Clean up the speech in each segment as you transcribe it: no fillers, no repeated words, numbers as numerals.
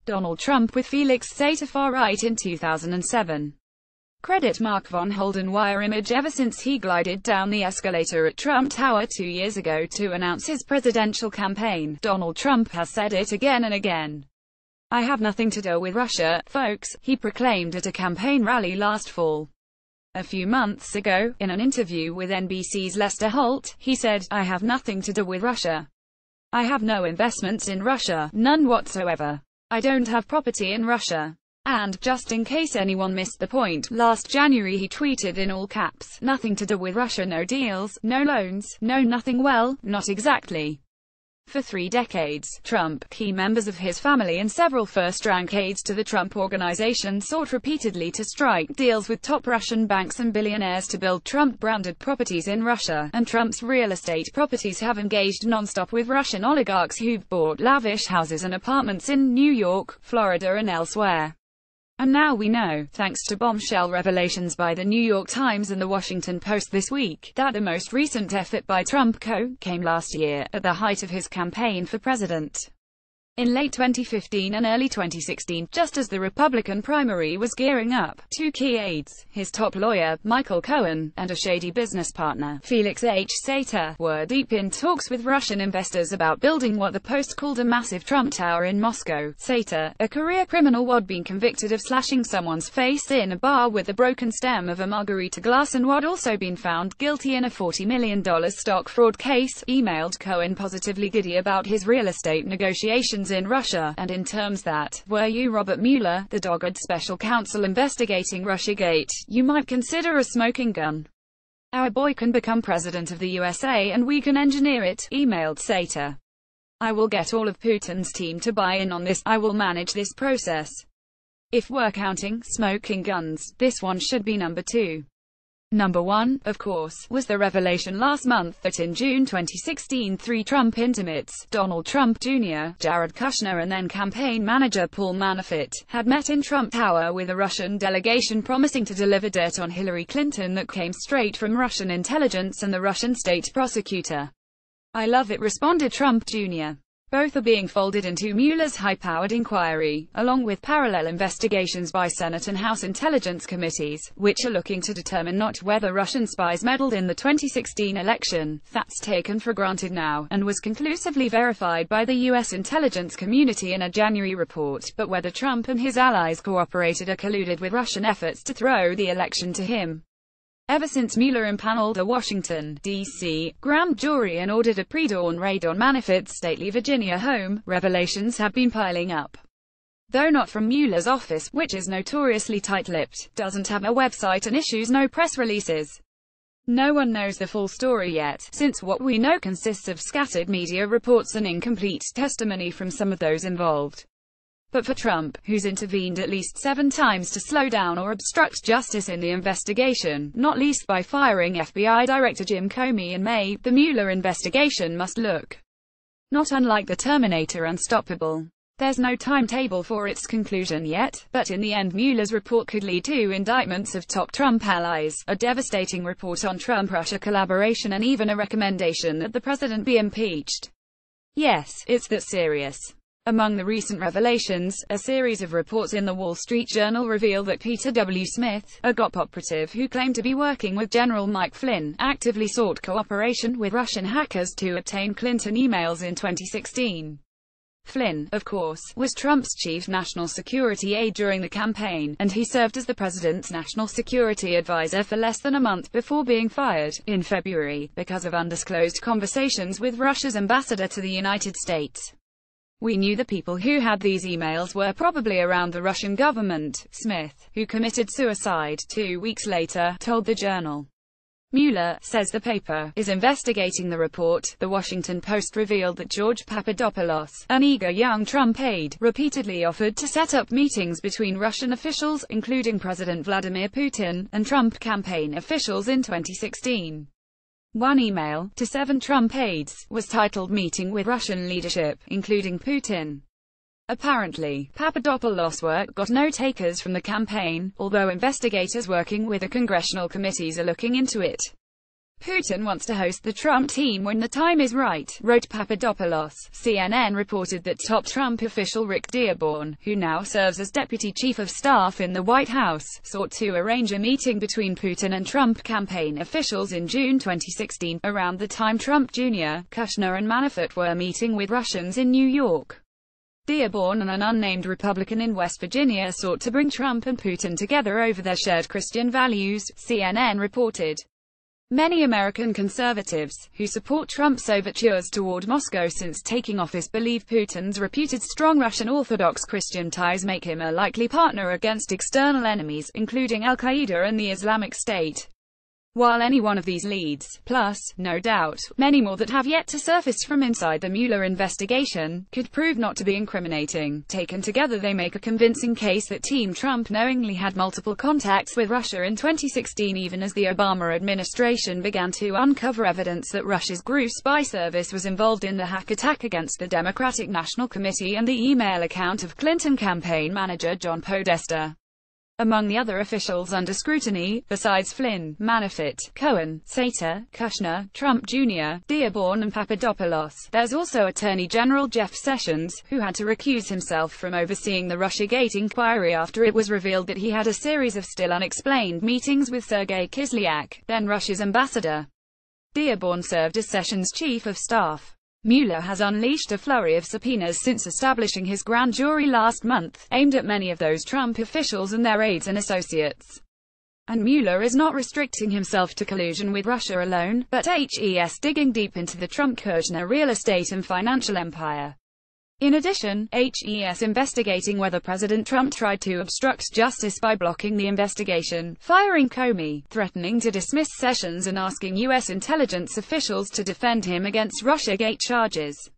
Donald Trump with Felix Sater far-right in 2007. Credit Mark von Holden wire image. Ever since he glided down the escalator at Trump Tower 2 years ago to announce his presidential campaign, Donald Trump has said it again and again. "I have nothing to do with Russia, folks," he proclaimed at a campaign rally last fall. A few months ago, in an interview with NBC's Lester Holt, he said, "I have nothing to do with Russia. I have no investments in Russia, none whatsoever. I don't have property in Russia." And, just in case anyone missed the point, last January he tweeted in all caps, "Nothing to do with Russia, no deals, no loans, no nothing." Well, not exactly. For 3 decades, Trump, key members of his family and several first-rank aides to the Trump Organization sought repeatedly to strike deals with top Russian banks and billionaires to build Trump-branded properties in Russia, and Trump's real estate properties have engaged non-stop with Russian oligarchs who've bought lavish houses and apartments in New York, Florida and elsewhere. And now we know, thanks to bombshell revelations by the New York Times and the Washington Post this week, that the most recent effort by Trump came last year, at the height of his campaign for president. In late 2015 and early 2016, just as the Republican primary was gearing up, 2 key aides, his top lawyer, Michael Cohen, and a shady business partner, Felix H. Sater, were deep in talks with Russian investors about building what the Post called a massive Trump Tower in Moscow. Sater, a career criminal, had been convicted of slashing someone's face in a bar with the broken stem of a margarita glass and had also been found guilty in a $40 million stock fraud case, emailed Cohen positively giddy about his real estate negotiations in Russia, and in terms that, were you Robert Mueller, the dogged special counsel investigating Russiagate, you might consider a smoking gun. Our boy can become president of the USA and we can engineer it, emailed Sater. I will get all of Putin's team to buy in on this, I will manage this process. If we're counting smoking guns, this one should be number 2. Number 1, of course, was the revelation last month that in June 2016 3 Trump intimates, Donald Trump Jr., Jared Kushner and then campaign manager Paul Manafort, had met in Trump Tower with a Russian delegation promising to deliver dirt on Hillary Clinton that came straight from Russian intelligence and the Russian state prosecutor. "I love it," responded Trump Jr. Both are being folded into Mueller's high-powered inquiry, along with parallel investigations by Senate and House Intelligence Committees, which are looking to determine not whether Russian spies meddled in the 2016 election, that's taken for granted now, and was conclusively verified by the U.S. intelligence community in a January report, but whether Trump and his allies cooperated or colluded with Russian efforts to throw the election to him. Ever since Mueller impaneled a Washington, D.C., grand jury and ordered a pre-dawn raid on Manafort's stately Virginia home, revelations have been piling up. Though not from Mueller's office, which is notoriously tight-lipped, doesn't have a website and issues no press releases. No one knows the full story yet, since what we know consists of scattered media reports and incomplete testimony from some of those involved. But for Trump, who's intervened at least 7 times to slow down or obstruct justice in the investigation, not least by firing FBI Director Jim Comey in May, the Mueller investigation must look not unlike the Terminator unstoppable. There's no timetable for its conclusion yet, but in the end Mueller's report could lead to indictments of top Trump allies, a devastating report on Trump-Russia collaboration and even a recommendation that the president be impeached. Yes, it's that serious. Among the recent revelations, a series of reports in the Wall Street Journal reveal that Peter W. Smith, a GOP operative who claimed to be working with General Mike Flynn, actively sought cooperation with Russian hackers to obtain Clinton emails in 2016. Flynn, of course, was Trump's chief national security aide during the campaign, and he served as the president's national security advisor for less than a month before being fired, in February, because of undisclosed conversations with Russia's ambassador to the United States. We knew the people who had these emails were probably around the Russian government, Smith, who committed suicide 2 weeks later, told the Journal. Mueller, says the paper, is investigating the report. The Washington Post revealed that George Papadopoulos, an eager young Trump aide, repeatedly offered to set up meetings between Russian officials, including President Vladimir Putin, and Trump campaign officials in 2016. One email, to 7 Trump aides, was titled Meeting with Russian Leadership, including Putin. Apparently, Papadopoulos' work got no takers from the campaign, although investigators working with the congressional committees are looking into it. Putin wants to host the Trump team when the time is right, wrote Papadopoulos. CNN reported that top Trump official Rick Dearborn, who now serves as deputy chief of staff in the White House, sought to arrange a meeting between Putin and Trump campaign officials in June 2016, around the time Trump Jr., Kushner and Manafort were meeting with Russians in New York. Dearborn and an unnamed Republican in West Virginia sought to bring Trump and Putin together over their shared Christian values, CNN reported. Many American conservatives, who support Trump's overtures toward Moscow since taking office, believe Putin's reputed strong Russian Orthodox Christian ties make him a likely partner against external enemies, including Al-Qaeda and the Islamic State. While any one of these leads, plus, no doubt, many more that have yet to surface from inside the Mueller investigation, could prove not to be incriminating, taken together they make a convincing case that Team Trump knowingly had multiple contacts with Russia in 2016, even as the Obama administration began to uncover evidence that Russia's GRU spy service was involved in the hack attack against the Democratic National Committee and the email account of Clinton campaign manager John Podesta. Among the other officials under scrutiny, besides Flynn, Manafort, Cohen, Sater, Kushner, Trump Jr., Dearborn and Papadopoulos, there's also Attorney General Jeff Sessions, who had to recuse himself from overseeing the Russiagate inquiry after it was revealed that he had a series of still unexplained meetings with Sergei Kislyak, then Russia's ambassador. Dearborn served as Sessions' chief of staff. Mueller has unleashed a flurry of subpoenas since establishing his grand jury last month, aimed at many of those Trump officials and their aides and associates. And Mueller is not restricting himself to collusion with Russia alone, but digging deep into the Trump-Kushner real estate and financial empire. In addition, investigating whether President Trump tried to obstruct justice by blocking the investigation, firing Comey, threatening to dismiss Sessions and asking U.S. intelligence officials to defend him against Russiagate charges.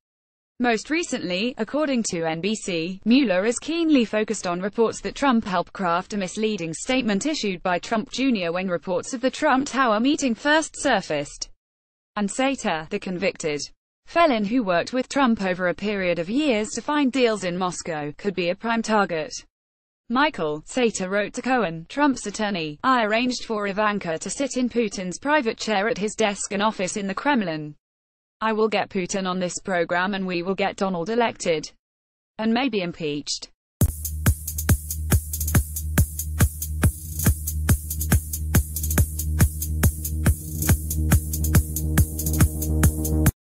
Most recently, according to NBC, Mueller is keenly focused on reports that Trump helped craft a misleading statement issued by Trump Jr. when reports of the Trump Tower meeting first surfaced. And Sater, the convicted felon who worked with Trump over a period of years to find deals in Moscow, could be a prime target. Michael Sater wrote to Cohen, Trump's attorney, "I arranged for Ivanka to sit in Putin's private chair at his desk and office in the Kremlin. I will get Putin on this program and we will get Donald elected. And maybe impeached."